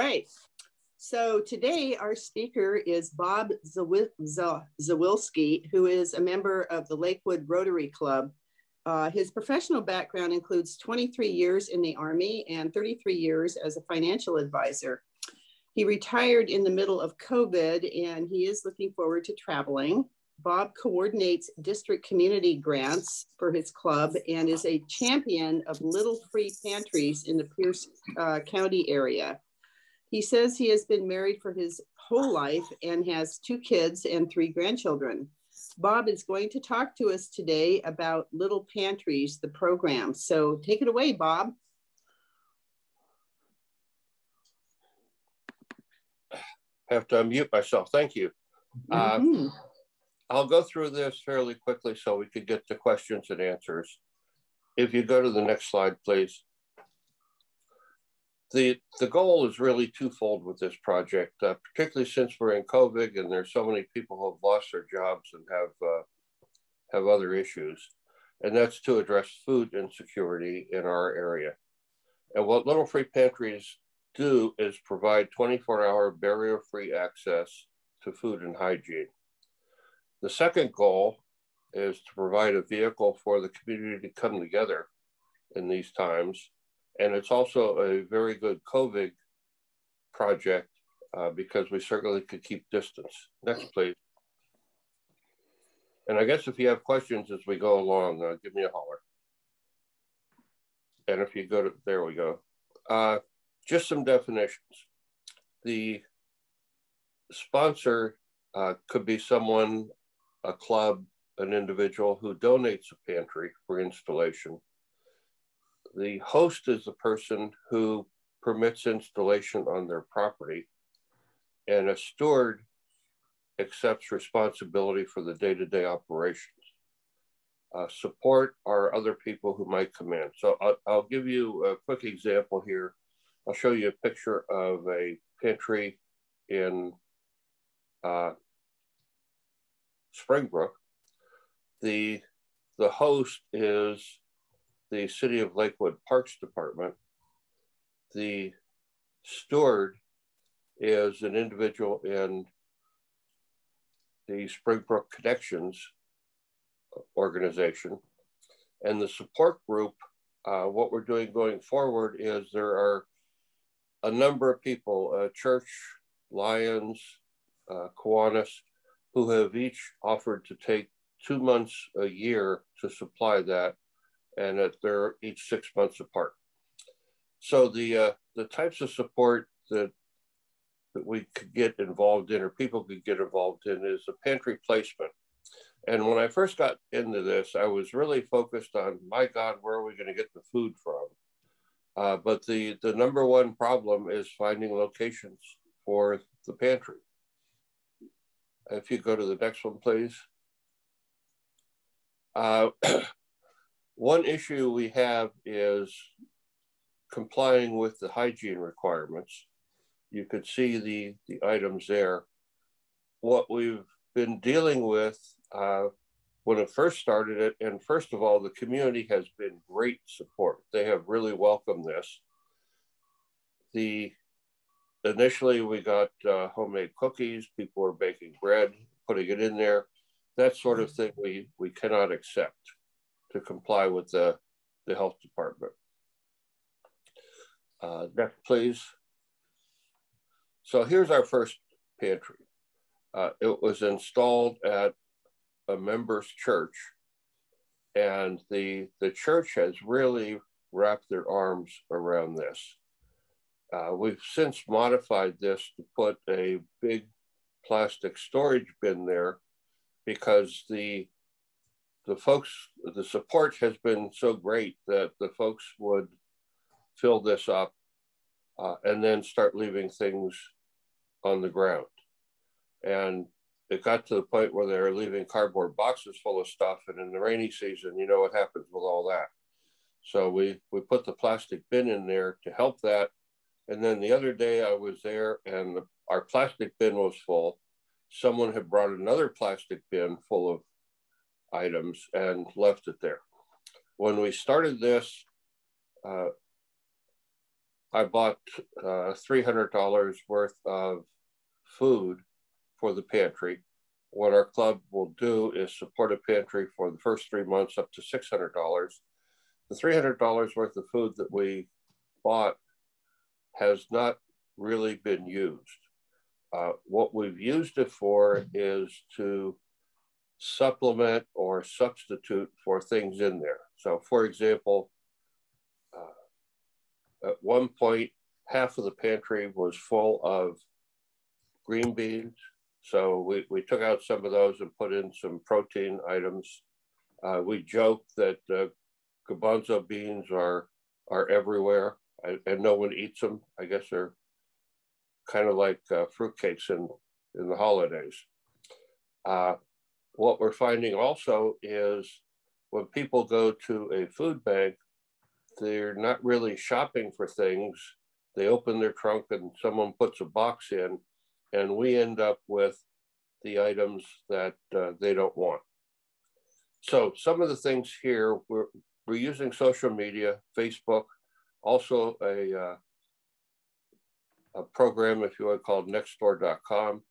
right. So today our speaker is Bob Zawilski, who is a member of the Lakewood Rotary Club. His professional background includes 23 years in the Army and 33 years as a financial advisor. He retired in the middle of COVID and he is looking forward to traveling. Bob coordinates district community grants for his club and is a champion of little free pantries in the Pierce County area. He says he has been married for his whole life and has 2 kids and 3 grandchildren. Bob is going to talk to us today about Little Pantries, the program. So take it away, Bob. I have to unmute myself. Thank you. I'll go through this fairly quickly so we could get to questions and answers. If you go to the next slide, please. The goal is really twofold with this project, particularly since we're in COVID and there's so many people who have lost their jobs and have other issues. And that's to address food insecurity in our area. And what Little Free Pantries do is provide 24-hour barrier-free access to food and hygiene. The second goal is to provide a vehicle for the community to come together in these times. And it's also a very good COVID project because we certainly could keep distance. Next, please. And I guess if you have questions as we go along, give me a holler. And if you go to, there we go. Just some definitions. The sponsor could be someone, a club, an individual who donates a pantry for installation. The host is the person who permits installation on their property, and a steward accepts responsibility for the day-to-day operations. Support are other people who might come in. So I'll give you a quick example here. I'll show you a picture of a pantry in Springbrook. The host is the City of Lakewood Parks Department. The steward is an individual in the Springbrook Connections organization. And the support group, what we're doing going forward is there are a number of people, Church, Lions, Kiwanis, who have each offered to take 2 months a year to supply that, and that they're each 6 months apart. So the types of support that we could get involved in, or people could get involved in, is a pantry placement. And when I first got into this, I was really focused on, my God, where are we going to get the food from? But the number one problem is finding locations for the pantry. If you go to the next one, please. One issue we have is complying with the hygiene requirements. You could see the items there. What we've been dealing with when it first started, and first of all, the community has been great support. They have really welcomed this. Initially, we got homemade cookies. People were baking bread, putting it in there. That sort of thing we cannot accept to comply with the health department. Next, please. So here's our first pantry. It was installed at a member's church, and the church has really wrapped their arms around this. We've since modified this to put a big plastic storage bin there because the support has been so great that the folks would fill this up and then start leaving things on the ground. And it got to the point where they were leaving cardboard boxes full of stuff, and in the rainy season, you know what happens with all that. So we put the plastic bin in there to help that. And then the other day I was there and our plastic bin was full. Someone had brought another plastic bin full of items and left it there. When we started this, I bought $300 worth of food for the pantry. What our club will do is support a pantry for the first 3 months up to $600. The $300 worth of food that we bought has not really been used. What we've used it for is to supplement or substitute for things in there. So for example, at one point, half of the pantry was full of green beans. So we took out some of those and put in some protein items. We joke that garbanzo beans are everywhere and no one eats them. I guess they're kind of like fruitcakes in the holidays. What we're finding also is when people go to a food bank, they're not really shopping for things. They open their trunk and someone puts a box in, and we end up with the items that they don't want. So some of the things here, we're using social media, Facebook, also a program, if you want, called nextdoor.com.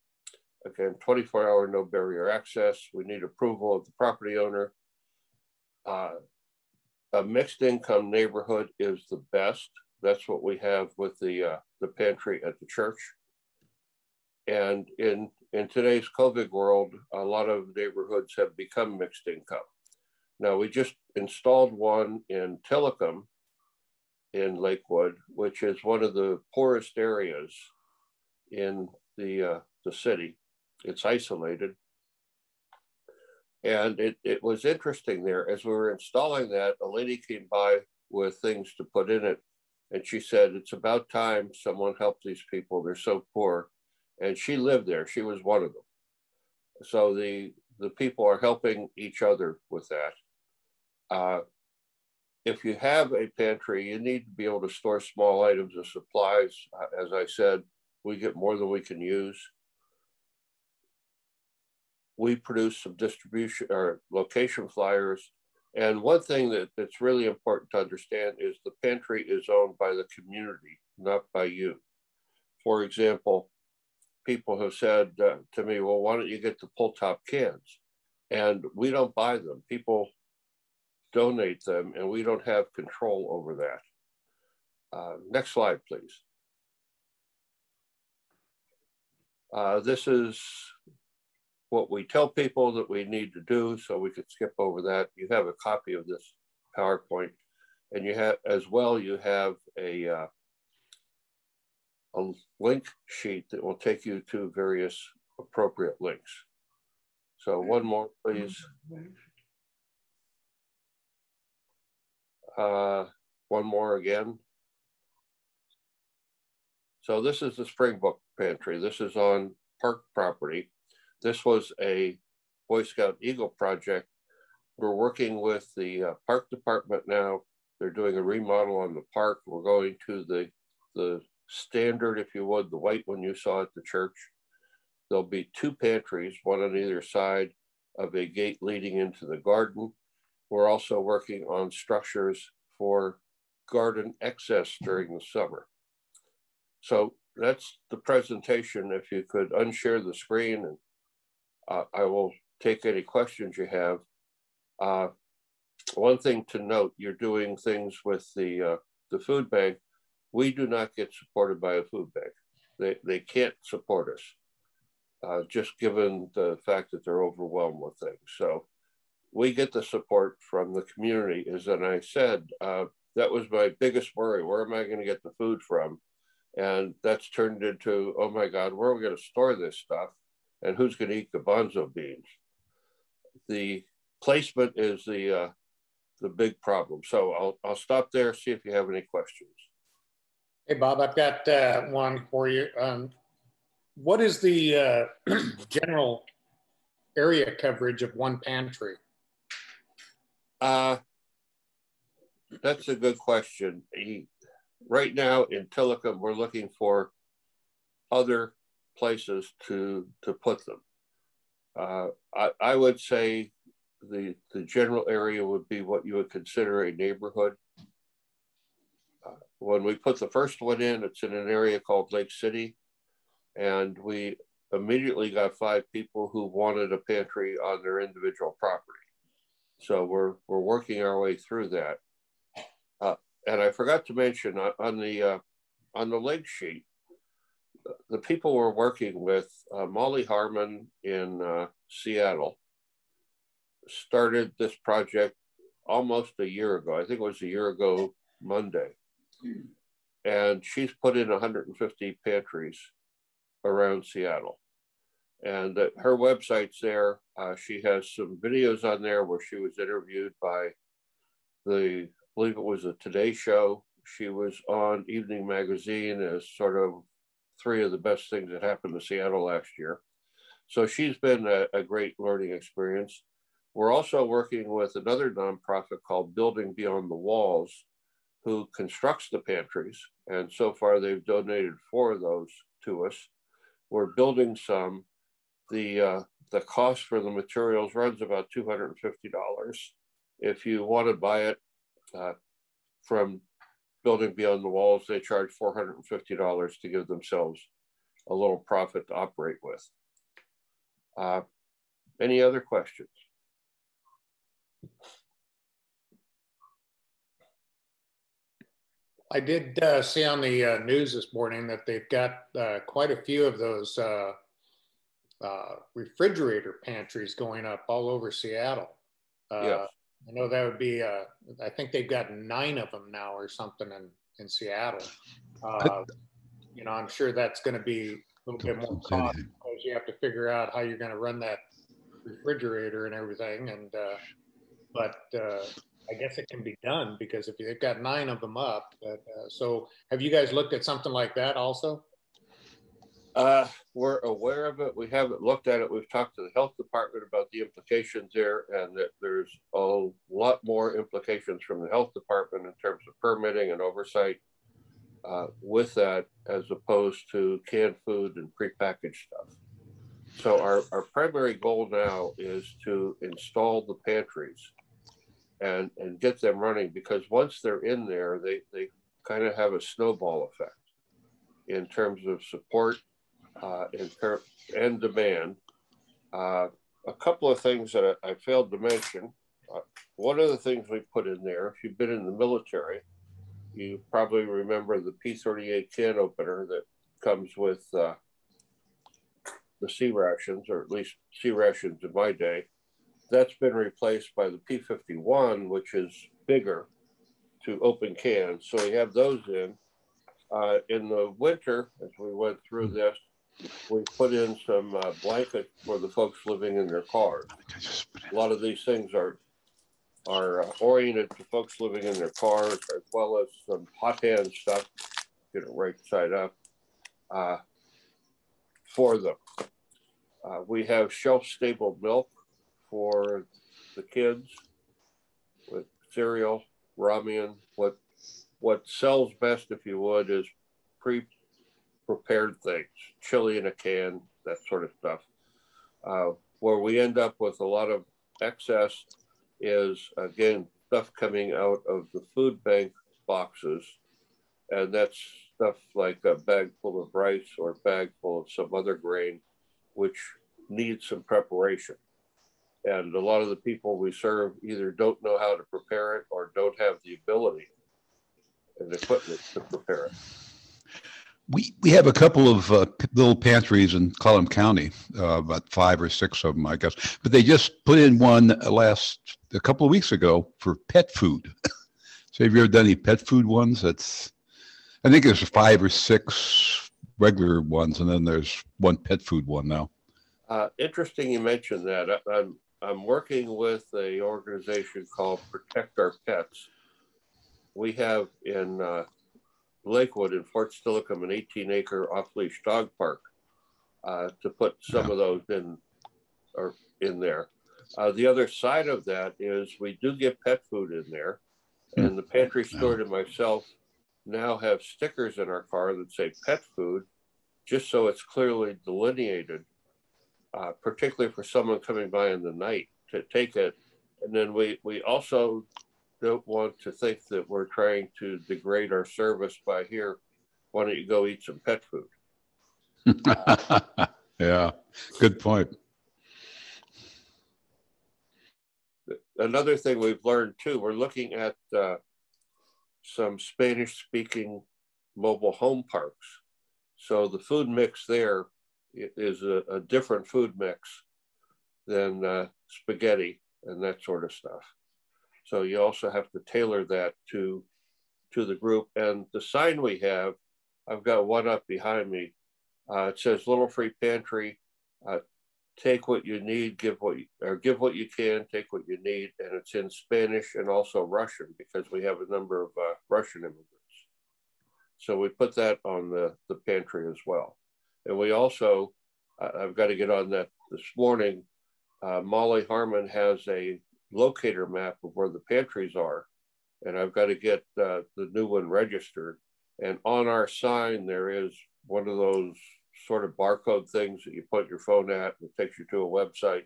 Again, 24-hour no barrier access. We need approval of the property owner. A mixed income neighborhood is the best. That's what we have with the pantry at the church. And in today's COVID world, a lot of neighborhoods have become mixed income. Now, we just installed one in Tillicum in Lakewood, which is one of the poorest areas in the city. It's isolated. And it was interesting there. As we were installing that, a lady came by with things to put in it. And she said, it's about time someone helped these people. They're so poor. And she lived there. She was one of them. So the people are helping each other with that. If you have a pantry, you need to be able to store small items of supplies. As I said, we get more than we can use. We produce some distribution or location flyers. And one thing that's really important to understand is the pantry is owned by the community, not by you. For example, people have said to me, well, why don't you get the pull top cans? And we don't buy them. People donate them and we don't have control over that. Next slide, please. This is what we tell people that we need to do, so we could skip over that. You have a copy of this PowerPoint, and you have, as well, you have a link sheet that will take you to various appropriate links. So one more, please. One more again. So this is the Springbrook Pantry. This is on park property. This was a Boy Scout Eagle project. We're working with the park department now. They're doing a remodel on the park. We're going to the standard, if you would, the white one you saw at the church. There'll be 2 pantries, one on either side of a gate leading into the garden. We're also working on structures for garden access during the summer. So that's the presentation. If you could unshare the screen, and I will take any questions you have. One thing to note, you're doing things with the food bank. We do not get supported by a food bank. They can't support us, just given the fact that they're overwhelmed with things. So we get the support from the community. As I said, that was my biggest worry. Where am I going to get the food from? And that's turned into, oh my God, where are we going to store this stuff? And who's going to eat garbanzo beans? The placement is the big problem. So I'll stop there, see if you have any questions. Hey, Bob, I've got one for you. What is the general area coverage of one pantry? That's a good question. Right now in Tillicum, we're looking for other places to put them. I would say the general area would be what you would consider a neighborhood. when we put the first one in, it's in an area called Lake City, and we immediately got 5 people who wanted a pantry on their individual property. So we're working our way through that. And I forgot to mention on the link sheet, the people we're working with, Molly Harmon in Seattle, started this project almost a year ago. I think it was a year ago Monday. And she's put in 150 pantries around Seattle. And her website's there. She has some videos on there where she was interviewed by I believe it was a Today Show. She was on Evening Magazine as sort of 3 of the best things that happened to Seattle last year. So she's been a great learning experience. We're also working with another nonprofit called Building Beyond the Walls, who constructs the pantries. And so far they've donated 4 of those to us. We're building some. The cost for the materials runs about $250. If you want to buy it from Building Beyond the Walls, they charge $450 to give themselves a little profit to operate with. Any other questions? I did see on the news this morning that they've got quite a few of those refrigerator pantries going up all over Seattle. Yes. I know that would be, I think they've got 9 of them now or something in Seattle. You know, I'm sure that's going to be a little bit more cost because you have to figure out how you're going to run that refrigerator and everything. And but I guess it can be done because if they've got 9 of them up. So have you guys looked at something like that also? We're aware of it. We haven't looked at it. We've talked to the health department about the implications there, and that there's a lot more implications from the health department in terms of permitting and oversight with that, as opposed to canned food and prepackaged stuff. So our primary goal now is to install the pantries and get them running, because once they're in there, they kind of have a snowball effect in terms of support and demand. A couple of things that I failed to mention. One of the things we put in there, if you've been in the military, you probably remember the P-38 can opener that comes with the C rations, or at least C rations in my day. That's been replaced by the P-51, which is bigger to open cans. So we have those in. In the winter, as we went through this, we put in some blankets for the folks living in their cars. A lot of these things are oriented to folks living in their cars, as well as some hot hand stuff, get it right side up, for them. We have shelf-stable milk for the kids with cereal, ramen. What sells best, if you would, is prepared things, chili in a can, that sort of stuff. Where we end up with a lot of excess is, again, stuff coming out of the food bank boxes. And that's stuff like a bag full of rice or a bag full of some other grain, which needs some preparation. And a lot of the people we serve either don't know how to prepare it or don't have the ability and equipment to prepare it. We have a couple of little pantries in Clallam County, about 5 or 6 of them, I guess. But they just put in one a couple of weeks ago for pet food. So have you ever done any pet food ones? I think there's 5 or 6 regular ones, and then there's one pet food one now. Interesting you mentioned that. I'm working with an organization called Protect Our Pets. We have in Lakewood in Fort Steilacoom an 18-acre off-leash dog park to put some of those in there. The other side of that is we do get pet food in there, and the pantry steward and myself now have stickers in our car that say pet food, just so it's clearly delineated, particularly for someone coming by in the night to take it. And then we also don't want to think that we're trying to degrade our service by here. Why don't you go eat some pet food? Yeah, good point. Another thing we've learned too, we're looking at some Spanish-speaking mobile home parks. So the food mix there is a different food mix than spaghetti and that sort of stuff. So you also have to tailor that to the group. And the sign we have, I've got one up behind me. It says "Little Free Pantry." Take what you need, give what you can, take what you need, and it's in Spanish and also Russian because we have a number of Russian immigrants. So we put that on the pantry as well. And we also, I've got to get on that this morning. Molly Harmon has a locator map of where the pantries are, and I've got to get the new one registered. And on our sign, there is one of those sort of barcode things that you put your phone at, and it takes you to a website.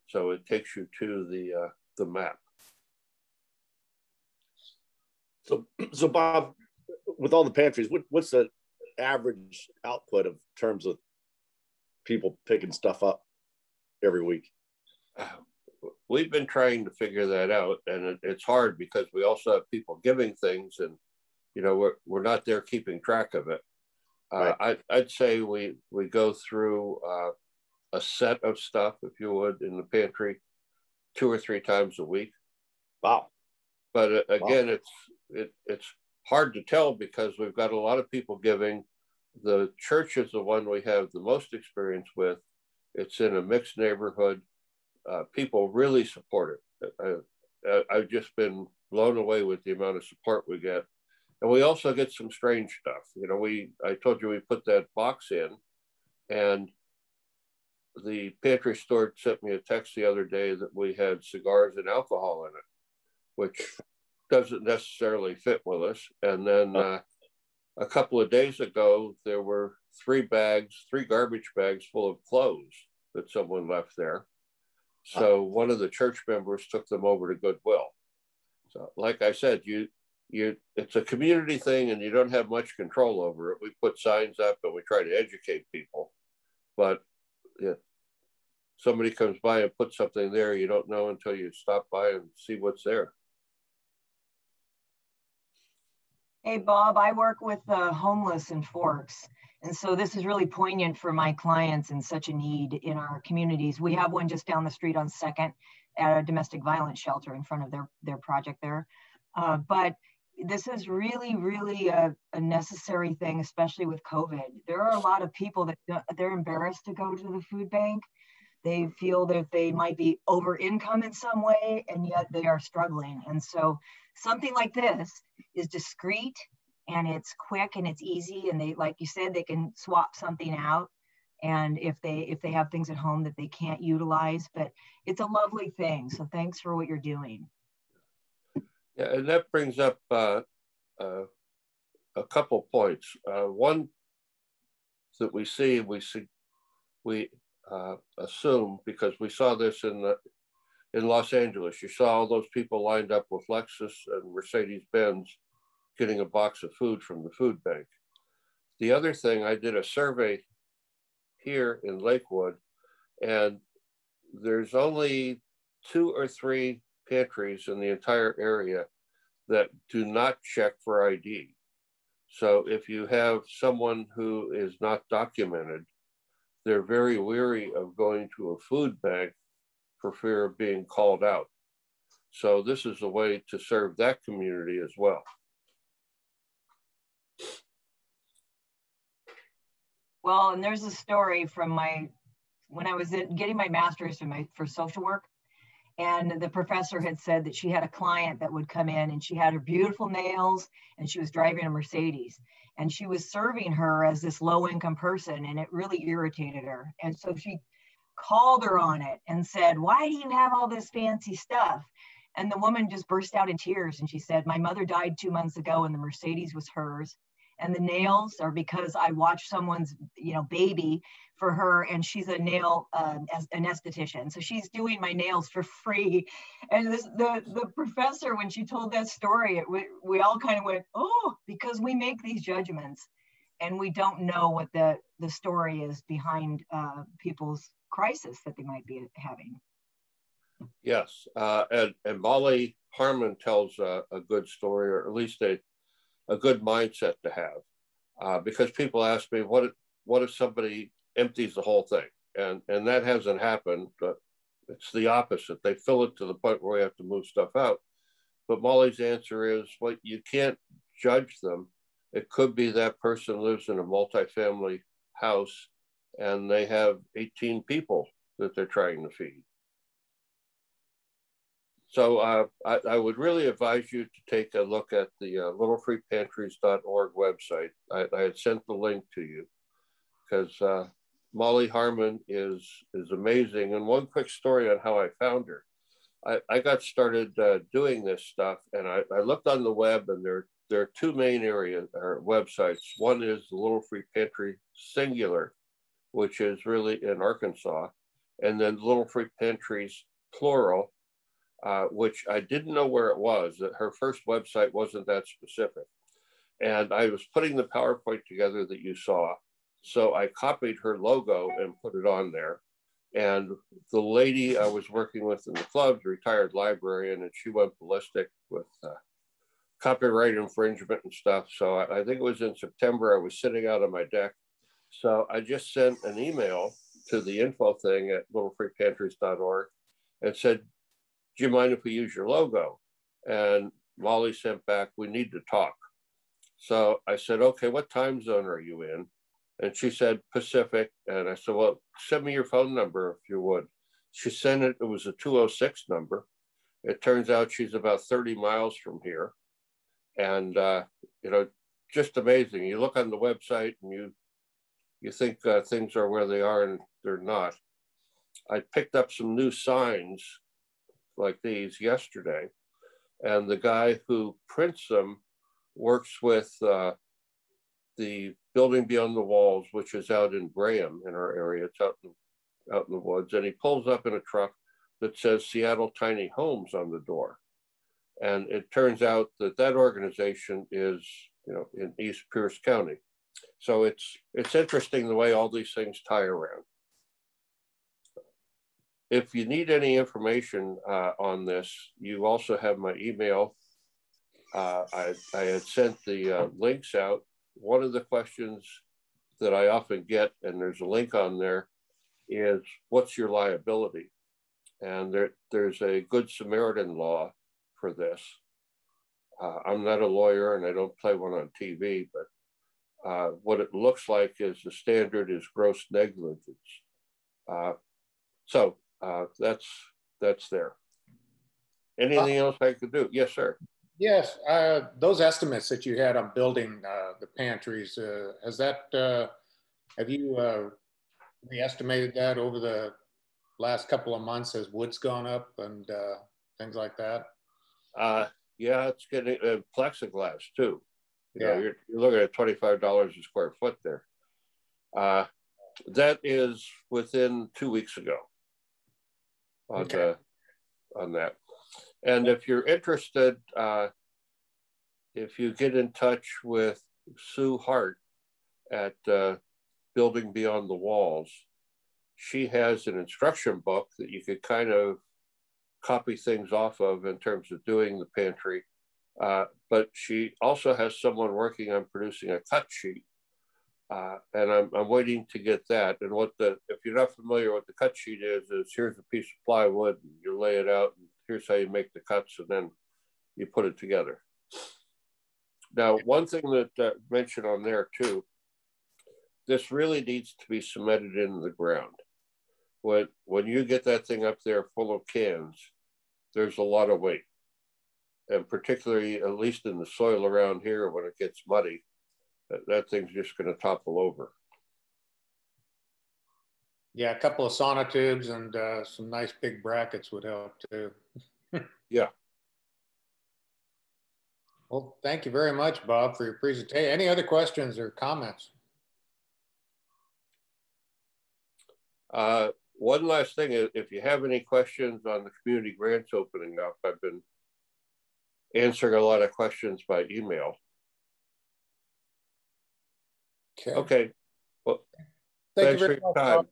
So it takes you to the map. So Bob, with all the pantries, what's the average output of terms of people picking stuff up every week? We've been trying to figure that out, and it's hard because we also have people giving things, and we're not there keeping track of it. Right. I'd say we go through a set of stuff, if you would, in the pantry 2 or 3 times a week. Wow. But again, it's hard to tell because we've got a lot of people giving. The church is the one we have the most experience with. It's in a mixed neighborhood. People really support it. I've just been blown away with the amount of support we get. And we also get some strange stuff. I told you we put that box in, and the pantry store sent me a text the other day that we had cigars and alcohol in it, which doesn't necessarily fit with us. And then a couple of days ago, there were 3 garbage bags full of clothes that someone left there. So one of the church members took them over to Goodwill. So like I said, it's a community thing and you don't have much control over it. We put signs up and we try to educate people, but somebody comes by and puts something there, you don't know until you stop by and see what's there. Hey, Bob, I work with homeless in Forks. And so this is really poignant for my clients and such a need in our communities. We have one just down the street on 2nd at a domestic violence shelter in front of their project there. But this is really, really a necessary thing, especially with COVID. There are a lot of people that they're embarrassed to go to the food bank. They feel that they might be over income in some way, and yet they are struggling. And so something like this is discreet and it's quick and it's easy. And they, like you said, they can swap something out. And if they have things at home that they can't utilize, but it's a lovely thing. So thanks for what you're doing. Yeah, and that brings up a couple points. One that we assume, because we saw this in Los Angeles, you saw all those people lined up with Lexus and Mercedes-Benz getting a box of food from the food bank. The other thing, I did a survey here in Lakewood, and there's only 2 or 3 pantries in the entire area that do not check for ID. So if you have someone who is not documented, they're very weary of going to a food bank for fear of being called out. So this is a way to serve that community as well. Well, and there's a story from when I was getting my master's for social work. And the professor had said that she had a client that would come in and she had her beautiful nails and she was driving a Mercedes and she was serving her as this low income person, and it really irritated her. And so she called her on it and said, "Why do you have all this fancy stuff?" And the woman just burst out in tears and she said, "My mother died 2 months ago and the Mercedes was hers. And the nails are because I watched someone's, baby for her, and she's a nail as an esthetician. So she's doing my nails for free. And the professor, when she told that story, we all kind of went, oh, because we make these judgments and we don't know what the story is behind people's crisis that they might be having. Yes, and Molly Harmon tells a good story, or at least a good mindset to have, because people ask me, what if somebody empties the whole thing? And that hasn't happened, but it's the opposite. They fill it to the point where we have to move stuff out. But Molly's answer is, well, you can't judge them. It could be that person lives in a multifamily house and they have 18 people that they're trying to feed. So I would really advise you to take a look at the littlefreepantries.org website. I had sent the link to you because Molly Harmon is amazing. And one quick story on how I found her. I got started doing this stuff, and I looked on the web, and there are two main areas or websites. One is the Little Free Pantry singular, which is really in Arkansas, and then Little Free Pantries plural, which I didn't know where it was. That her first website wasn't that specific. And I was putting the PowerPoint together that you saw. So I copied her logo and put it on there. And the lady I was working with in the club, the retired librarian, and she went ballistic with copyright infringement and stuff. So I think it was in September, I was sitting out on my deck. So I just sent an email to the info thing at littlefreepantries.org and said, do you mind if we use your logo? And Molly sent back, we need to talk. So I said, okay, what time zone are you in? And she said, Pacific. And I said, well, send me your phone number if you would. She sent it, it was a 206 number. It turns out she's about 30 miles from here. And, just amazing. You look on the website and you think things are where they are, and they're not. I picked up some new signs like these yesterday, and the guy who prints them works with the Building Beyond the Walls, which is out in Graham in our area. It's out in the woods, and he pulls up in a truck that says Seattle Tiny Homes on the door. And it turns out that organization is, in East Pierce County. So it's interesting the way all these things tie around. If you need any information on this, you also have my email. I had sent the links out. One of the questions that I often get, and there's a link on there, is what's your liability? And there's a Good Samaritan law for this. I'm not a lawyer and I don't play one on TV, but what it looks like is the standard is gross negligence. So that's there. Anything else I could do? Yes, sir. Yes, those estimates that you had on building the pantries, have you estimated that over the last couple of months as wood's gone up and things like that? Yeah, it's getting plexiglass too. You're looking at $25 a square foot there. That is within 2 weeks ago on that. And if you're interested, if you get in touch with Sue Hart at Building Beyond the Walls, she has an instruction book that you could kind of copy things off of in terms of doing the pantry. But she also has someone working on producing a cut sheet. And I'm waiting to get that. And if you're not familiar what the cut sheet is here's a piece of plywood, and you lay it out, and here's how you make the cuts, and then you put it together. Now, one thing that mentioned on there too, this really needs to be cemented into the ground. When you get that thing up there full of cans, there's a lot of weight. And particularly, at least in the soil around here, when it gets muddy, that thing's just going to topple over. Yeah, a couple of sonotubes and some nice big brackets would help too. Yeah. Well, thank you very much, Bob, for your presentation. Any other questions or comments? One last thing, if you have any questions on the community grants opening up, I've been answering a lot of questions by email. Okay. Well, Thank thanks you for very your much, time. Bob.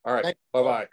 All right. Bye-bye.